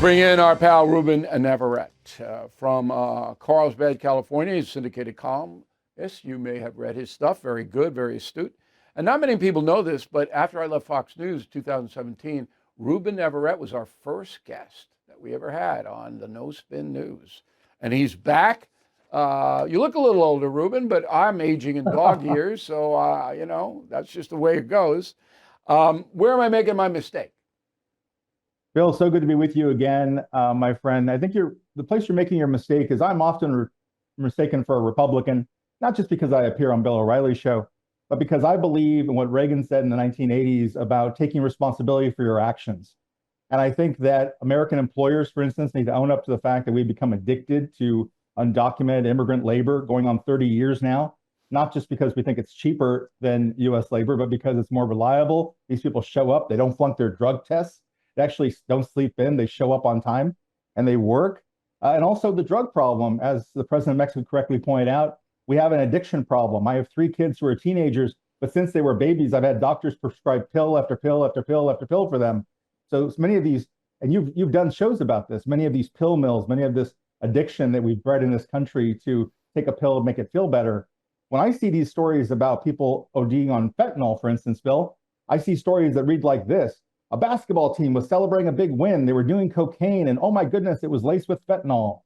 Bring in our pal Ruben Navarrete from Carlsbad, California. He's a syndicated columnist. You may have read his stuff. Very good, very astute. And not many people know this, but after I left Fox News 2017, Ruben Navarrete was our first guest that we ever had on the No Spin News. And he's back. You look a little older, Ruben, but I'm aging in dog years, so, that's just the way it goes. Where am I making my mistake? Bill, so good to be with you again, my friend. I think the place you're making your mistake is I'm often mistaken for a Republican, not just because I appear on Bill O'Reilly's show, but because I believe in what Reagan said in the 1980s about taking responsibility for your actions. And I think that American employers, for instance, need to own up to the fact that we've become addicted to undocumented immigrant labor going on 30 years now, not just because we think it's cheaper than US labor, but because it's more reliable. These people show up, they don't flunk their drug tests. They actually don't sleep in. They show up on time and they work. And also the drug problem, as the president of Mexico correctly pointed out, we have an addiction problem. I have 3 kids who are teenagers, but since they were babies, I've had doctors prescribe pill after pill after pill after pill for them. So many of these, and you've done shows about this, many of these pill mills, many of this addiction that we've bred in this country to take a pill and make it feel better. When I see these stories about people ODing on fentanyl, for instance, Bill, I see stories that read like this. A basketball team was celebrating a big win. They were doing cocaine, and oh my goodness, it was laced with fentanyl.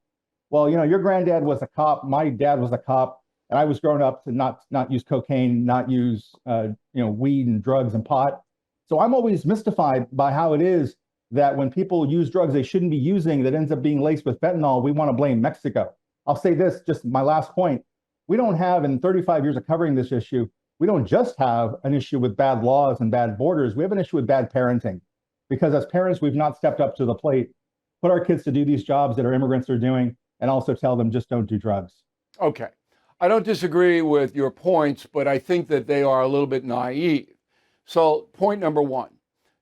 Well, your granddad was a cop. My dad was a cop, and I was grown up to not use cocaine, not use weed and drugs and pot. So I'm always mystified by how it is that when people use drugs they shouldn't be using that ends up being laced with fentanyl, we want to blame Mexico. I'll say this, just my last point. We don't have, in 35 years of covering this issue, we don't just have an issue with bad laws and bad borders. We have an issue with bad parenting, because as parents, we've not stepped up to the plate, put our kids to do these jobs that our immigrants are doing, and also tell them just don't do drugs. Okay. I don't disagree with your points, but I think that they are a little bit naive. So point number 1,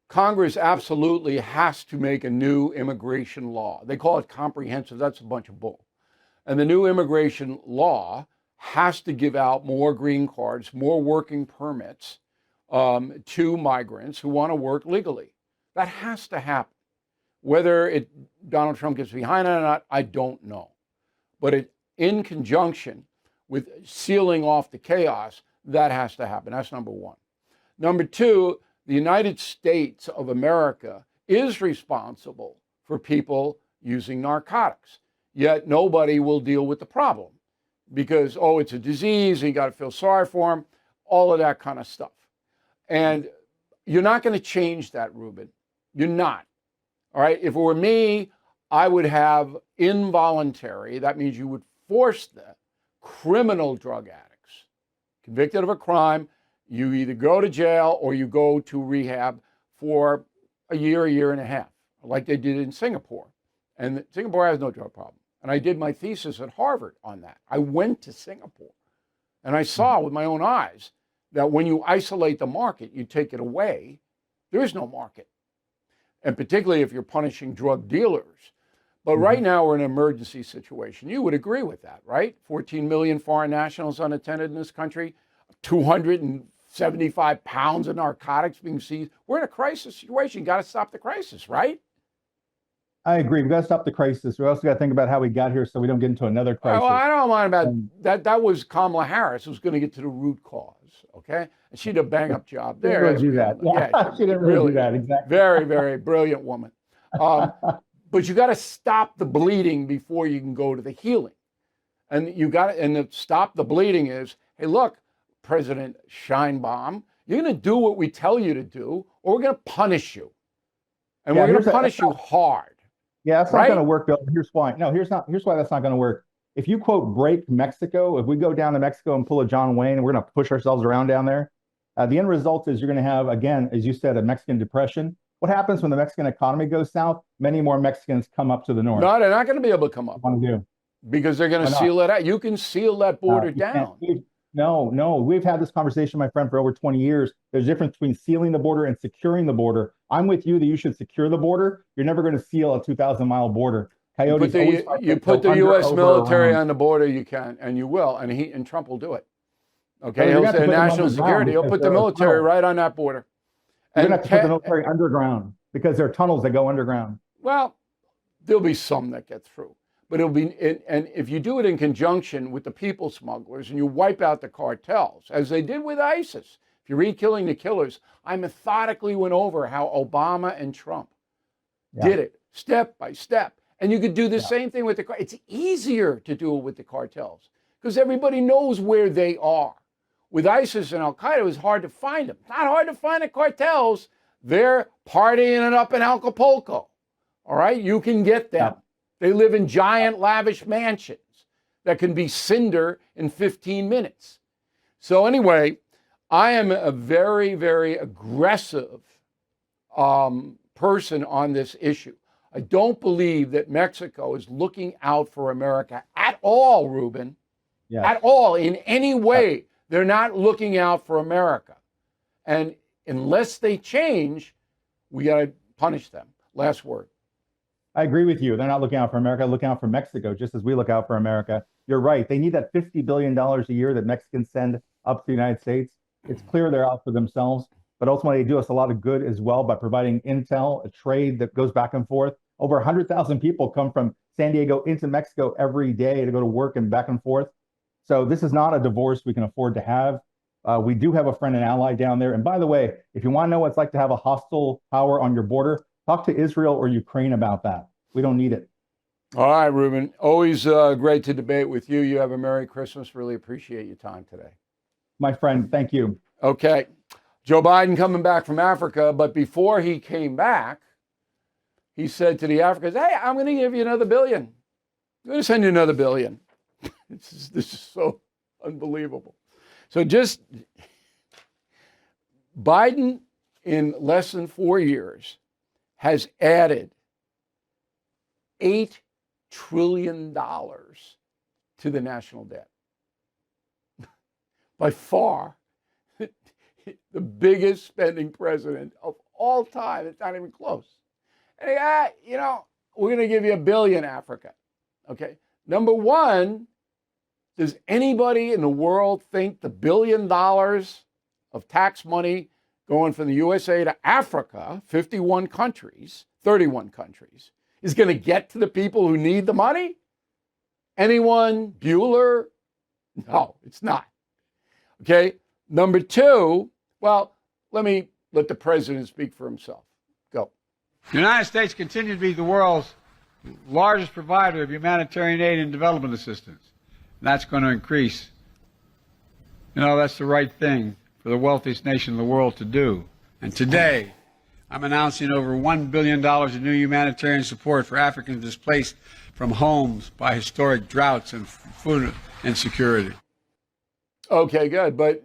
Congress absolutely has to make a new immigration law. They call it comprehensive. That's a bunch of bull. And the new immigration law has to give out more green cards, more working permits to migrants who want to work legally. That has to happen. Whether Donald Trump gets behind it or not, I don't know. But in conjunction with sealing off the chaos, that has to happen. That's number 1. Number 2, the United States of America is responsible for people using narcotics, yet nobody will deal with the problem because, it's a disease, and you got to feel sorry for them, all of that kind of stuff. And you're not going to change that, Ruben. You're not. All right. If it were me, I would have involuntary. That means you would force the criminal drug addicts convicted of a crime. You either go to jail or you go to rehab for a year and a half, like they did in Singapore. And Singapore has no drug problem. And I did my thesis at Harvard on that. I went to Singapore and I saw with my own eyes that when you isolate the market, you take it away, there is no market. And particularly if you're punishing drug dealers. But right now we're in an emergency situation. You would agree with that, right? 14 million foreign nationals unattended in this country, 275 pounds of narcotics being seized. We're in a crisis situation. You got to stop the crisis, right? I agree. We've got to stop the crisis. We also got to think about how we got here so we don't get into another crisis. Well, I don't mind about that. That was Kamala Harris who's going to get to the root cause, okay? And she did a bang-up job there. She didn't really do that. Yeah, she didn't really do that, exactly. Very, very brilliant woman. But you got to stop the bleeding before you can go to the healing. And to stop the bleeding is, hey, look, President Scheinbaum, you're going to do what we tell you to do, or we're going to punish you. And we're going to punish you hard. Yeah, that's not going to work, Bill. Here's why. No, here's why that's not going to work. If you quote break Mexico, if we go down to Mexico and pull a John Wayne and we're going to push ourselves around down there, the end result is you're going to have, again, as you said, a Mexican depression. What happens when the Mexican economy goes south? Many more Mexicans come up to the north. No, they're not going to be able to come up. Want to do? Because they're going to seal it out. You can seal that border down. No. We've had this conversation, my friend, for over 20 years. There's a difference between sealing the border and securing the border. I'm with you that you should secure the border. You're never going to seal a 2,000-mile border. Coyotes you put the U.S. military on the border, you can, and you will, and Trump will do it. Okay, he'll say national security. He'll put the military right on that border. You're going to have to put the military underground because there are tunnels that go underground. Well, there'll be some that get through. But it'll be, and if you do it in conjunction with the people smugglers and you wipe out the cartels, as they did with ISIS, if you read Killing the Killers, I methodically went over how Obama and Trump did it step by step. And you could do the same thing with the cartels. It's easier to do it with the cartels because everybody knows where they are. With ISIS and Al Qaeda, it was hard to find them. It's not hard to find the cartels. They're partying it up in Acapulco. All right, you can get them. They live in giant, lavish mansions that can be cinder in 15 minutes. So anyway, I am a very, very aggressive person on this issue. I don't believe that Mexico is looking out for America at all, Ruben. At all, in any way. They're not looking out for America. And unless they change, we got to punish them. Last word. I agree with you. They're not looking out for America, looking out for Mexico, just as we look out for America. You're right. They need that $50 billion a year that Mexicans send up to the United States. It's clear they're out for themselves, but ultimately they do us a lot of good as well by providing intel, a trade that goes back and forth. Over 100,000 people come from San Diego into Mexico every day to go to work and back and forth. So this is not a divorce we can afford to have. We do have a friend and ally down there. And by the way, if you want to know what it's like to have a hostile power on your border, talk to Israel or Ukraine about that. We don't need it. All right, Ruben. Always great to debate with you. You have a Merry Christmas. Really appreciate your time today. My friend, thank you. Okay. Joe Biden coming back from Africa, but before he came back, he said to the Africans, hey, I'm going to give you another $1 billion. I'm going to send you another $1 billion. This is so unbelievable. So just Biden in less than 4 years has added $8 trillion to the national debt. By far, the biggest spending president of all time. It's not even close. And we're going to give you $1 billion, Africa. Okay. Number one, does anybody in the world think the $1 billion of tax money going from the USA to Africa, 31 countries, is going to get to the people who need the money? Anyone? Bueller? No, it's not. Okay. Number two, well, let the president speak for himself. Go. The United States continues to be the world's largest provider of humanitarian aid and development assistance. And that's going to increase. That's the right thing for the wealthiest nation in the world to do. And today, I'm announcing over $1 billion in new humanitarian support for Africans displaced from homes by historic droughts and food insecurity. Okay, good. But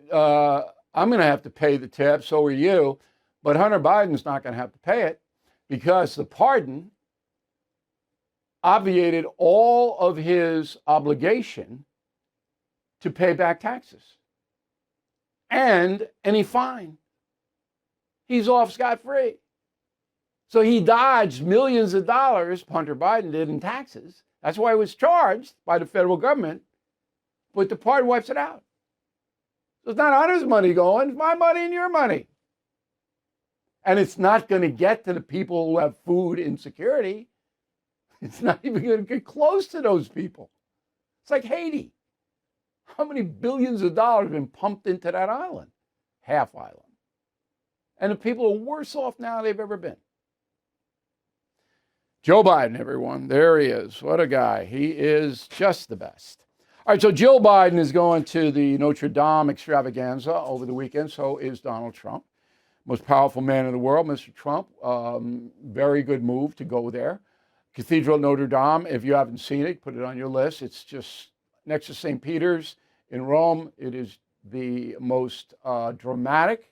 I'm going to have to pay the tab, so are you. But Hunter Biden's not going to have to pay it because the pardon obviated all of his obligation to pay back taxes and any fine. He's off scot-free. So he dodged millions of dollars, Hunter Biden did, in taxes. That's why he was charged by the federal government. But the pardon wipes it out. So it's not Hunter's money going, it's my money and your money. And it's not going to get to the people who have food insecurity. It's not even going to get close to those people. It's like Haiti. How many billions of dollars have been pumped into that island? Half island. And the people are worse off now than they've ever been. Joe Biden, everyone. There he is. What a guy. He is just the best. All right, so Jill Biden is going to the Notre Dame extravaganza over the weekend. So is Donald Trump. Most powerful man in the world, Mr. Trump. Very good move to go there. Cathedral Notre Dame, if you haven't seen it, put it on your list. It's just next to St. Peter's in Rome. It is the most dramatic.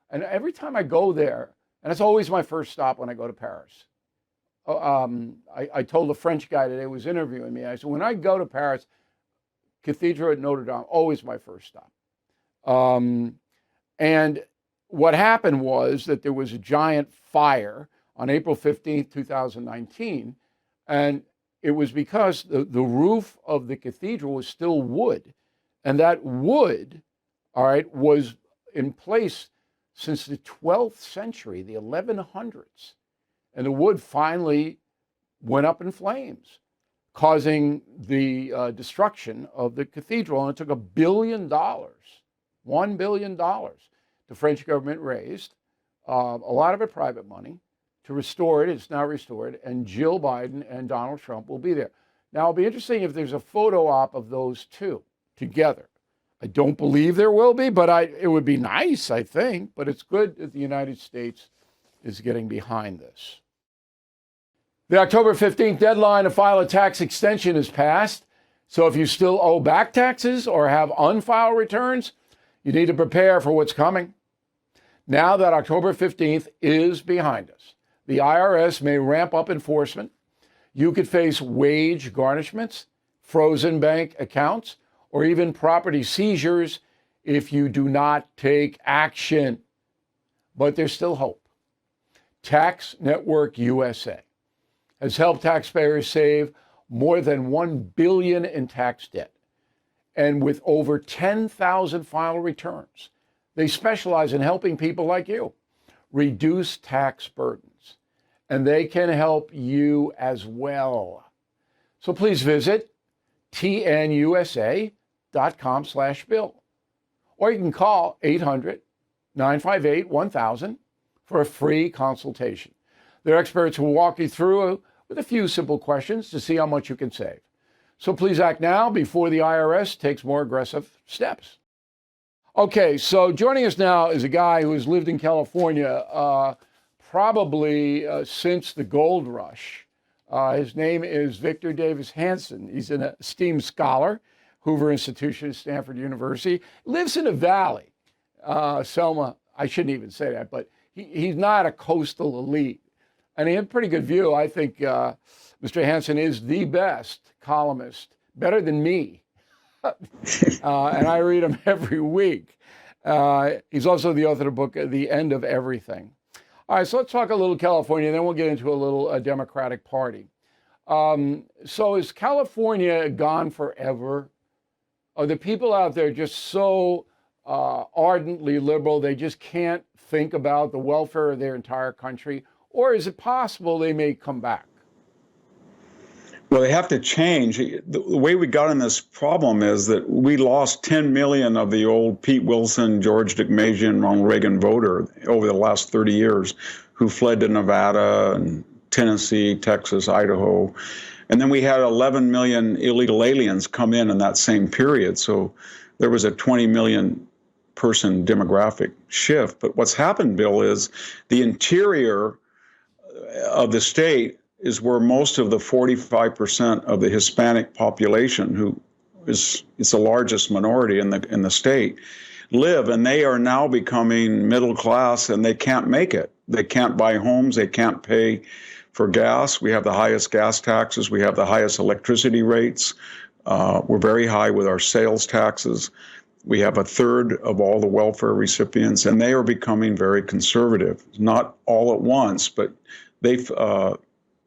And every time I go there, and it's always my first stop when I go to Paris. I told a French guy today who was interviewing me, I said, when I go to Paris, Cathedral at Notre Dame, always my first stop. And what happened was that there was a giant fire on April 15th, 2019. And it was because the roof of the cathedral was still wood. And that wood, all right, was in place since the 12th century, the 1100s. And the wood finally went up in flames, causing the destruction of the cathedral. And it took $1 billion, $1 billion, the French government raised, a lot of it private money, to restore it. It's now restored, and Jill Biden and Donald Trump will be there. Now, it'll be interesting if there's a photo op of those two together. I don't believe there will be, but it would be nice, I think. But it's good that the United States is getting behind this. The October 15th deadline to file a tax extension is passed. So if you still owe back taxes or have unfiled returns, you need to prepare for what's coming. Now that October 15th is behind us, the IRS may ramp up enforcement. You could face wage garnishments, frozen bank accounts, or even property seizures if you do not take action. But there's still hope. Tax Network USA has helped taxpayers save more than $1 billion in tax debt. And with over 10,000 filed returns, they specialize in helping people like you reduce tax burdens. And they can help you as well. So please visit tnusa.com/bill. Or you can call 800-958-1000 for a free consultation. Their experts will walk you through with a few simple questions to see how much you can save. So please act now before the IRS takes more aggressive steps. Okay, so joining us now is a guy who has lived in California probably since the gold rush. His name is Victor Davis Hanson. He's an esteemed scholar, Hoover Institution, Stanford University, lives in a valley. Selma, I shouldn't even say that, but he's not a coastal elite. And he had a pretty good view. I think Mr. Hanson is the best columnist, better than me. And I read him every week. He's also the author of the book, The End of Everything. All right, so let's talk a little California, and then we'll get into a little Democratic Party. So is California gone forever? Are the people out there just so ardently liberal they just can't think about the welfare of their entire country? Or is it possible they may come back? Well, they have to change. The way we got in this problem is that we lost 10 million of the old Pete Wilson, George DeMasian, Ronald Reagan voter over the last 30 years who fled to Nevada and Tennessee, Texas, Idaho. And then we had 11 million illegal aliens come in that same period. So there was a 20 million person demographic shift. But what's happened, Bill, is the interior of the state is where most of the 45% of the Hispanic population, who is the largest minority in the state, live, and they are now becoming middle class, and they can't make it. They can't buy homes. They can't pay for gas. We have the highest gas taxes. We have the highest electricity rates. We're very high with our sales taxes. We have a third of all the welfare recipients, and they are becoming very conservative. Not all at once, but they've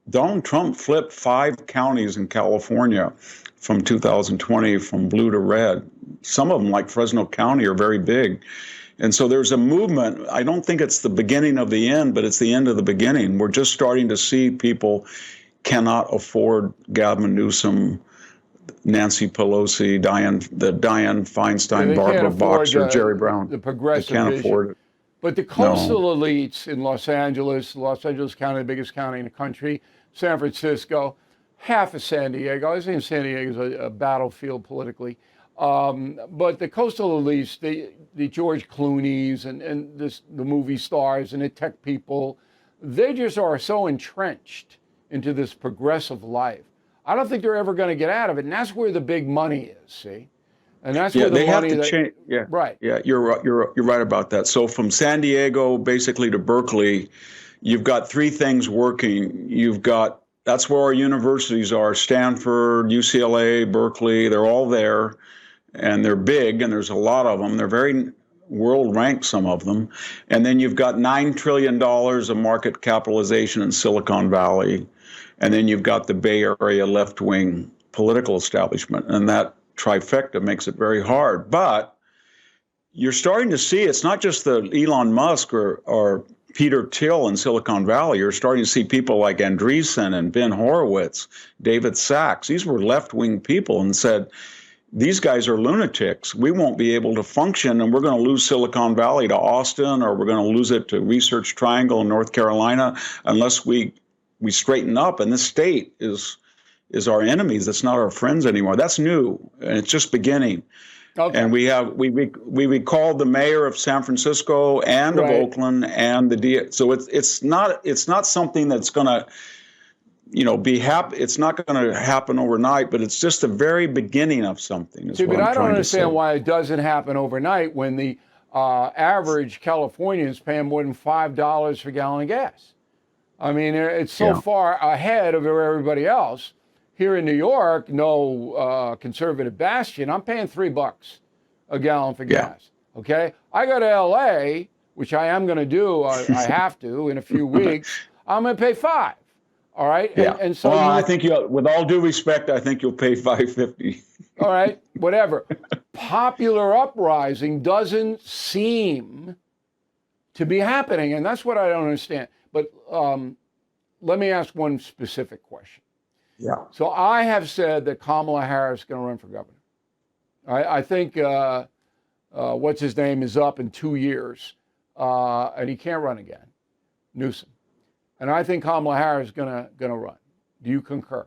Donald Trump flipped 5 counties in California from 2020 from blue to red. Some of them, like Fresno County, are very big. And so there's a movement. I don't think it's the beginning of the end, but it's the end of the beginning. We're just starting to see people cannot afford Gavin Newsom, Nancy Pelosi, Dianne Feinstein, Barbara Boxer, Jerry Brown. The progressive they can't vision. afford it. But the coastal elites in Los Angeles County, the biggest county in the country, San Francisco, half of San Diego. I think San Diego is a battlefield politically. But the coastal elites, the George Clooney's and the movie stars and the tech people, they just are so entrenched into this progressive life. I don't think they're ever going to get out of it. And that's where the big money is, see? And that's where the money have to change. Yeah, right. Yeah, you're right about that. So from San Diego basically to Berkeley, you've got 3 things working. That's where our universities are: Stanford, UCLA, Berkeley. They're all there, and they're big, and there's a lot of them. They're very world ranked, some of them. And then you've got $9 trillion of market capitalization in Silicon Valley, and then you've got the Bay Area left wing political establishment, and that trifecta makes it very hard. But you're starting to see it's not just the Elon Musk or Peter Thiel in Silicon Valley. You're starting to see people like Andreessen and Ben Horowitz, David Sachs. These were left-wing people and said, these guys are lunatics. We won't be able to function, and we're going to lose Silicon Valley to Austin, or we're going to lose it to Research Triangle in North Carolina unless we straighten up. And this state is our enemies. It's not our friends anymore. That's new, and it's just beginning. Okay. And we recalled the mayor of San Francisco and of Oakland and so it's not something that's going to it's not going to happen overnight, but it's just the very beginning of something. See, but I don't understand why it doesn't happen overnight when the average Californian is paying more than $5 per gallon of gas. I mean, it's so far ahead of everybody else. Here in New York, no conservative bastion, I'm paying $3 a gallon for gas. Okay, I go to LA, which I am going to do. I have to in a few weeks. I'm going to pay $5. All right. Yeah. And so I think with all due respect, I think you'll pay $5.50. All right. Whatever. Popular uprising doesn't seem to be happening, and that's what I don't understand. But let me ask one specific question. Yeah. So I have said that Kamala Harris is going to run for governor. I think what's his name is up in 2 years, and he can't run again, Newsom. And I think Kamala Harris is gonna run. Do you concur?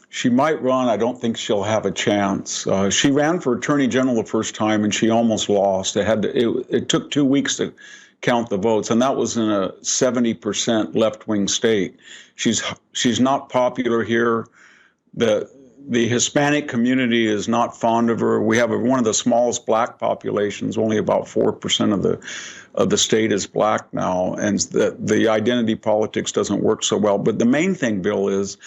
She might run. I don't think she'll have a chance. She ran for Attorney General the first time, and she almost lost. It took 2 weeks to count the votes, and that was in a 70% left-wing state. She's not popular here. The Hispanic community is not fond of her. We have one of the smallest black populations. Only about 4% of the state is black now, and the identity politics doesn't work so well. But the main thing, Bill, is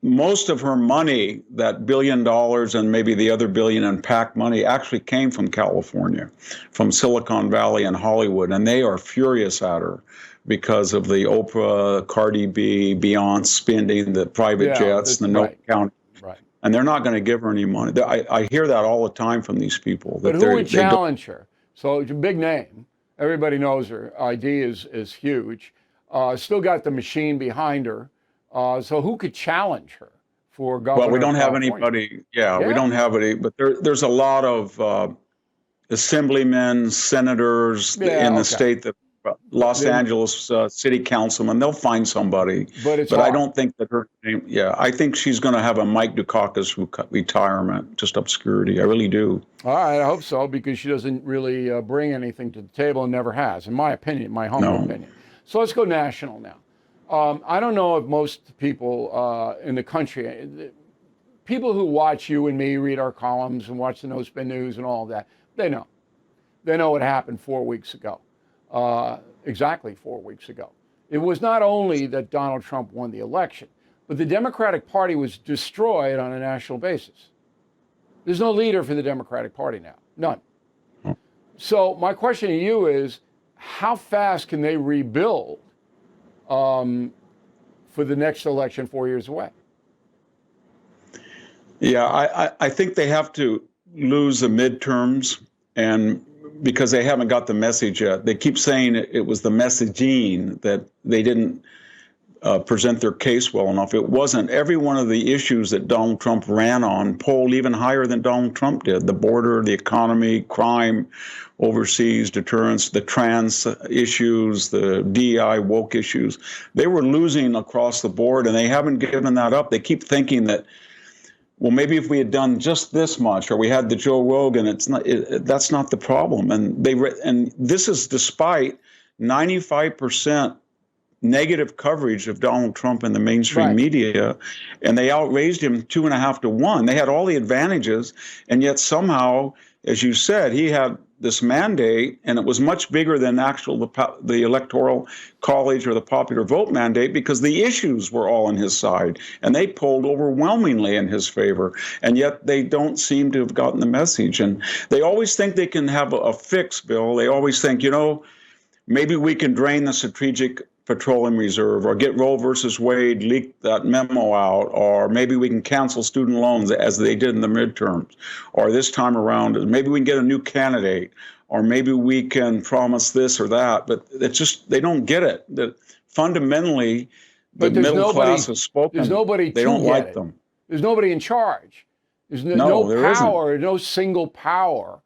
most of her money, that $1 billion and maybe the other $1 billion in PAC money, actually came from California, from Silicon Valley and Hollywood, and they are furious at her because of the Oprah, Cardi B, Beyonce spending, the private jets, the no county. Right. And they're not going to give her any money. I hear that all the time from these people. But who would challenge her? So it's a big name. Everybody knows her. ID is huge. Still got the machine behind her. So who could challenge her for governor? Well, we don't have anybody. Yeah, we don't have any. But there's a lot of assemblymen, senators in the state that Los Angeles city councilman. They'll find somebody. But I don't think that her name. Yeah, I think she's going to have a Mike Dukakis retirement, just obscurity. I really do. All right, I hope so, because she doesn't really bring anything to the table and never has, in my opinion, my humble opinion. So let's go national now. I don't know if most people in the country, people who watch you and me, read our columns and watch the No Spin News and all of that, they know. They know what happened 4 weeks ago, exactly 4 weeks ago. It was not only that Donald Trump won the election, but the Democratic Party was destroyed on a national basis. There's no leader for the Democratic Party now, none. So my question to you is, how fast can they rebuild for the next election 4 years away? Yeah, I think they have to lose the midterms, and because they haven't got the message yet. They keep saying it was the messaging that they didn't present their case well enough. It wasn't. Every one of the issues that Donald Trump ran on polled even higher than Donald Trump did. The border, the economy, crime, overseas deterrence, the trans issues, the DEI woke issues. They were losing across the board, and they haven't given that up. They keep thinking that, well, maybe if we had done just this much, or we had the Joe Rogan, that's not the problem. And and this is despite 95% negative coverage of Donald Trump in the mainstream media, and they outraised him 2.5 to 1. They had all the advantages, and yet somehow, as you said, he had this mandate, and it was much bigger than the Electoral College or the popular vote mandate, because the issues were all on his side, and they polled overwhelmingly in his favor, and yet they don't seem to have gotten the message. And they always think they can have a fix, Bill. They always think, maybe we can drain the Strategic Petroleum Reserve, or get Roe versus Wade, leak that memo out, or maybe we can cancel student loans as they did in the midterms, or this time around, maybe we can get a new candidate, or maybe we can promise this or that, but it's just, they don't get it. That fundamentally, the middle class has spoken. There's nobody they to don't get like it. them. There's nobody in charge. There's No, there isn't. power, no single power.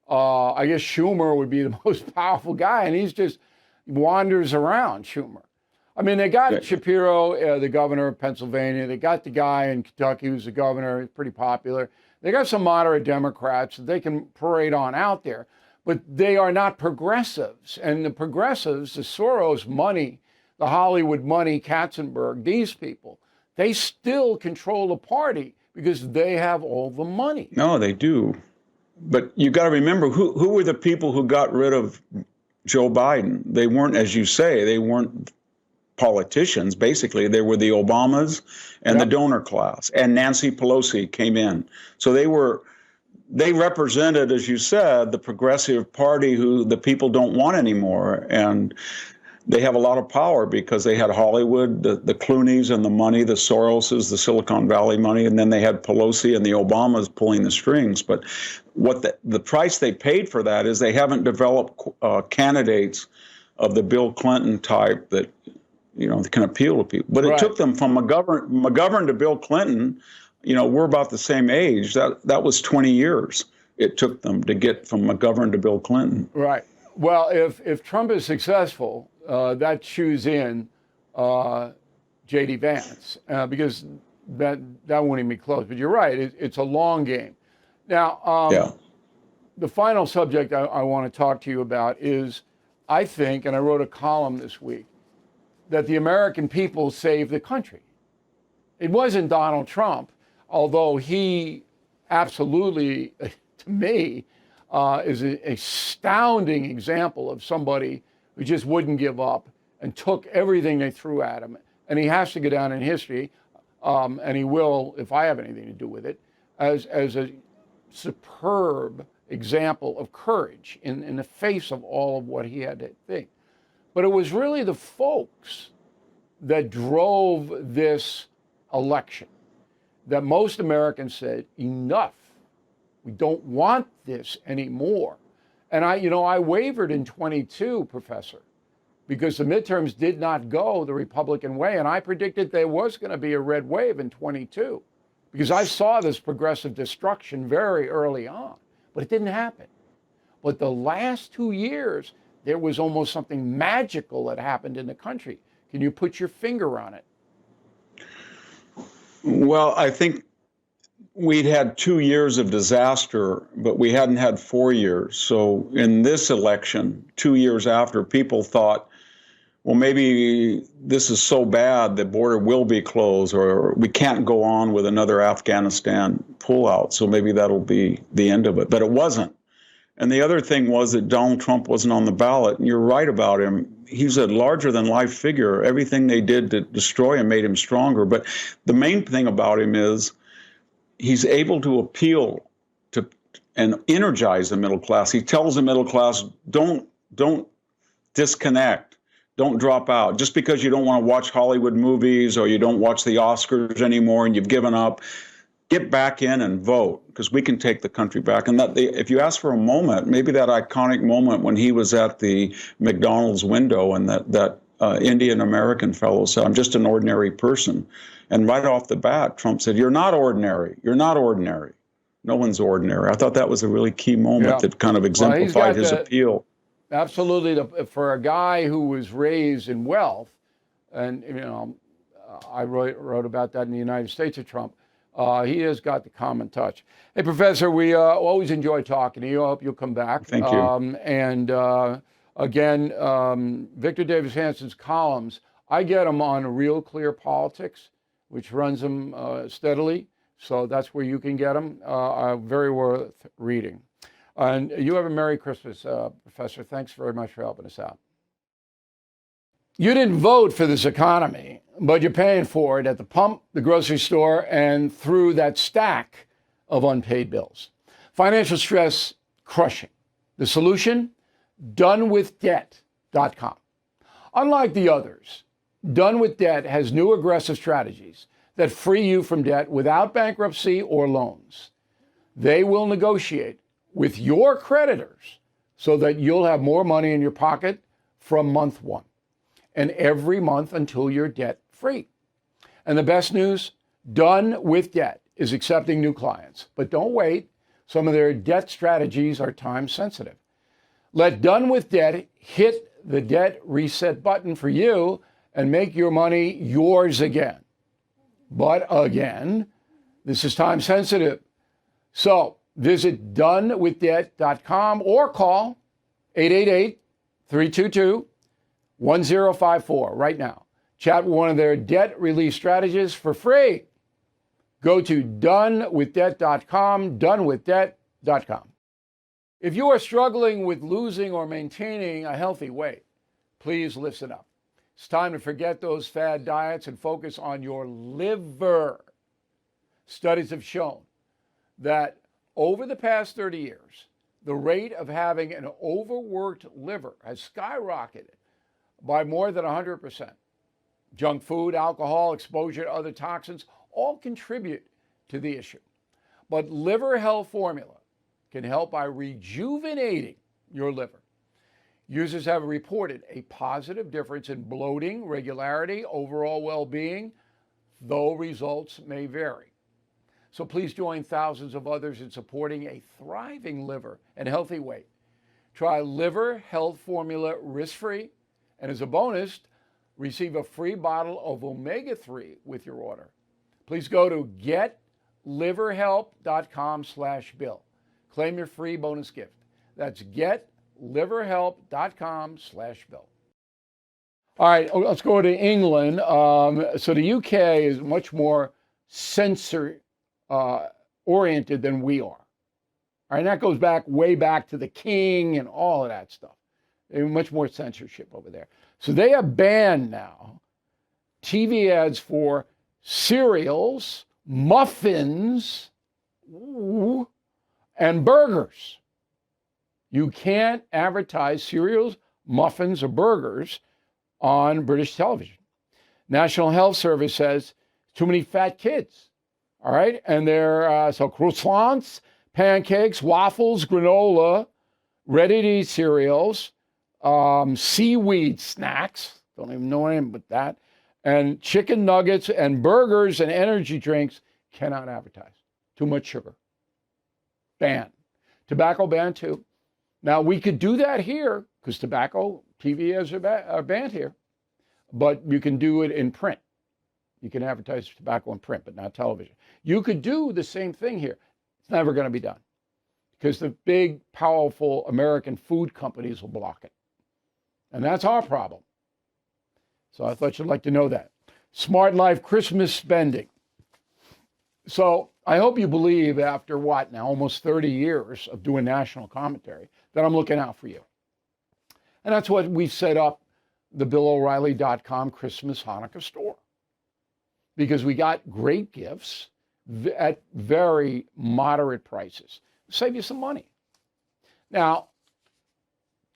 I guess Schumer would be the most powerful guy, and he's just wanders around, Schumer. I mean, they got Shapiro, the governor of Pennsylvania. They got the guy in Kentucky who's the governor. He's pretty popular. They got some moderate Democrats that they can parade on out there, but they are not progressives. And the progressives, the Soros money, the Hollywood money, Katzenberg, these people, they still control the party because they have all the money. No, they do. But you got to remember, who were the people who got rid of Joe Biden? They weren't, as you say, they weren't politicians. Basically, they were the Obamas and the donor class. And Nancy Pelosi came in. So they represented, as you said, the progressive party who the people don't want anymore. And they have a lot of power because they had Hollywood, the Clooneys and the money, the Soroses, the Silicon Valley money, and then they had Pelosi and the Obamas pulling the strings. But what the price they paid for that is they haven't developed candidates of the Bill Clinton type that, you know, can appeal to people. But it took them from McGovern to Bill Clinton. You know, we're about the same age. That was 20 years it took them to get from McGovern to Bill Clinton. Right. Well, if Trump is successful, that chews in J.D. Vance because that won't even be close. But you're right; it's a long game. Now, the final subject I want to talk to you about is, I think, and I wrote a column this week, that the American people saved the country. It wasn't Donald Trump, although he absolutely, to me, is an astounding example of somebody who just wouldn't give up and took everything they threw at him. And he has to go down in history, and he will, if I have anything to do with it, as a superb example of courage in the face of all of what he had to think. But it was really the folks that drove this election that most Americans said, enough. We don't want this anymore. And I wavered in 22, Professor, because the midterms did not go the Republican way. And I predicted there was going to be a red wave in 22 because I saw this progressive destruction very early on, but it didn't happen. But the last 2 years, there was almost something magical that happened in the country. Can you put your finger on it? Well, I think we'd had 2 years of disaster, but we hadn't had 4 years. So in this election, 2 years after, people thought, well, maybe this is so bad the border will be closed, or we can't go on with another Afghanistan pullout. So maybe that'll be the end of it. But it wasn't. And the other thing was that Donald Trump wasn't on the ballot. And you're right about him. He's a larger than life figure. Everything they did to destroy him made him stronger. But the main thing about him is he's able to appeal to and energize the middle class. He tells the middle class, don't disconnect, don't drop out. Just because you don't want to watch Hollywood movies or you don't watch the Oscars anymore and you've given up, get back in and vote, because we can take the country back. And if you ask for a moment, maybe that iconic moment when he was at the McDonald's window and that Indian American fellow said, "I'm just an ordinary person." And right off the bat, Trump said, "You're not ordinary. You're not ordinary. No one's ordinary." I thought that was a really key moment that kind of exemplified his appeal. Absolutely. For a guy who was raised in wealth, and I wrote about that in the United States of Trump, he has got the common touch. Hey, Professor, we always enjoy talking to you. I hope you'll come back. Thank you. Again, Victor Davis Hanson's columns, I get them on Real Clear Politics, which runs them steadily. So that's where you can get them. Very worth reading. And you have a Merry Christmas, Professor. Thanks very much for helping us out. You didn't vote for this economy, but you're paying for it at the pump, the grocery store, and through that stack of unpaid bills. Financial stress crushing. The solution? donewithdebt.com. Unlike the others, Done with Debt has new aggressive strategies that free you from debt without bankruptcy or loans. They will negotiate with your creditors so that you'll have more money in your pocket from month one and every month until you're debt free. And the best news, Done with Debt is accepting new clients. But don't wait. Some of their debt strategies are time sensitive. Let Done with Debt hit the debt reset button for you and make your money yours again. But again, this is time sensitive. So visit donewithdebt.com or call 888-322-1054 right now. Chat with one of their debt relief strategists for free. Go to donewithdebt.com, donewithdebt.com. If you are struggling with losing or maintaining a healthy weight, please listen up. It's time to forget those fad diets and focus on your liver. Studies have shown that over the past 30 years, the rate of having an overworked liver has skyrocketed by more than 100%. Junk food, alcohol, exposure to other toxins all contribute to the issue. But Liver Health Formula can help by rejuvenating your liver. Users have reported a positive difference in bloating, regularity, overall well-being, though results may vary. So please join thousands of others in supporting a thriving liver and healthy weight. Try Liver Health Formula risk-free, and as a bonus, receive a free bottle of omega-3 with your order. Please go to getliverhelp.com/bill. Claim your free bonus gift. That's getliverhelp.com/bill. All right, let's go to England. So the UK is much more censor oriented than we are. All right, and that goes back way back to the king and all of that stuff. There's much more censorship over there. So they have banned now TV ads for cereals, muffins, and burgers. You can't advertise cereals, muffins, or burgers on British television. National Health Service says too many fat kids. All right, and they're so croissants, pancakes, waffles, granola, ready-to-eat cereals, seaweed snacks, don't even know anything but that, and chicken nuggets and burgers and energy drinks cannot advertise. Too much sugar. Ban. Tobacco ban too. Now we could do that here because tobacco TV ads are banned here, but you can do it in print. You can advertise tobacco in print, but not television. You could do the same thing here. It's never going to be done because the big, powerful American food companies will block it. And that's our problem. So I thought you'd like to know that. Smart Life Christmas spending. So I hope you believe after what now, almost 30 years of doing national commentary, that I'm looking out for you. And that's what we've set up the BillO'Reilly.com Christmas Hanukkah store. Because we got great gifts at very moderate prices. Save you some money. Now,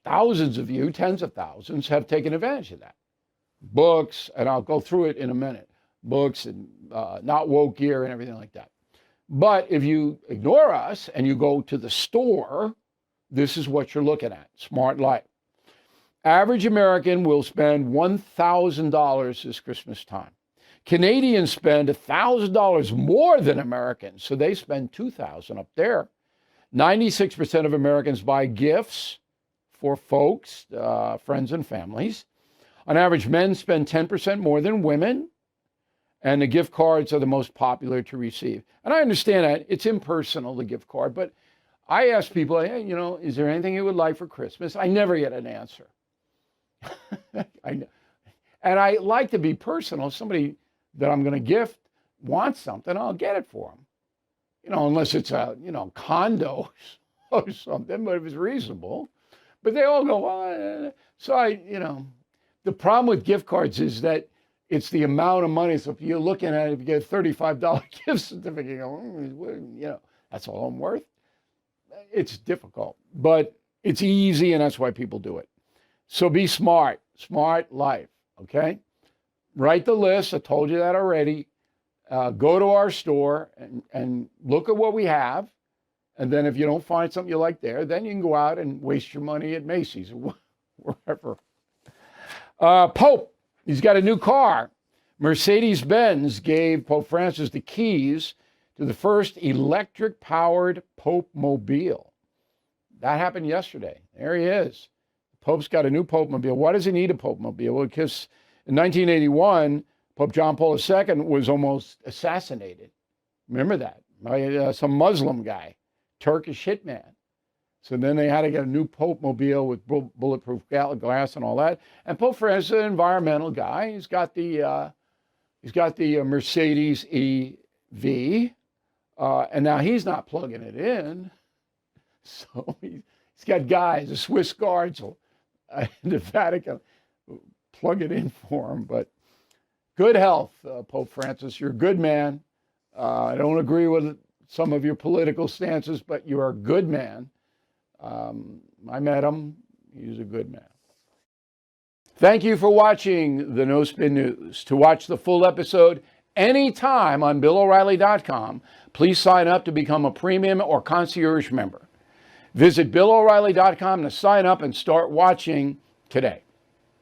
thousands of you, tens of thousands, have taken advantage of that. Books, and I'll go through it in a minute, books and not woke gear and everything like that. But if you ignore us and you go to the store, this is what you're looking at, Smart Life. Average American will spend $1,000 this Christmas time. Canadians spend $1,000 more than Americans, so they spend $2,000 up there. 96% of Americans buy gifts for folks, friends and families. On average, men spend 10% more than women, and the gift cards are the most popular to receive. And I understand that it's impersonal, the gift card, but I ask people, hey, you know, is there anything you would like for Christmas? I never get an answer. And I like to be personal. Somebody that I'm going to gift wants something, I'll get it for them. You know, unless it's a, condo or something, but if it's reasonable. But they all go, well, so the problem with gift cards is that it's the amount of money. So if you're looking at it, if you get a $35 gift certificate, you go, that's all I'm worth. It's difficult, but it's easy, and that's why people do it. So be smart, Smart Life, okay? Write the list. I told you that already. Go to our store and look at what we have And then if you don't find something you like there, then you can go out and waste your money at Macy's or wherever. Pope, he's got a new car. Mercedes-Benz gave Pope Francis the keys to the first electric-powered Pope-mobile. That happened yesterday. There he is. The Pope's got a new Pope-mobile. Why does he need a Pope-mobile? Well, because in 1981, Pope John Paul II was almost assassinated. Remember that? By some Muslim guy, Turkish hitman. So then they had to get a new Pope-mobile with bulletproof glass and all that. And Pope Francis is an environmental guy. He's got the Mercedes EV, and now he's not plugging it in. So he's got guys, the Swiss guards in the Vatican, plug it in for him. But good health, Pope Francis. You're a good man. I don't agree with some of your political stances, but you're a good man. I met him. He's a good man. Thank you for watching the No Spin News. To watch the full episode anytime on BillO'Reilly.com, please sign up to become a premium or concierge member. Visit BillO'Reilly.com to sign up and start watching today.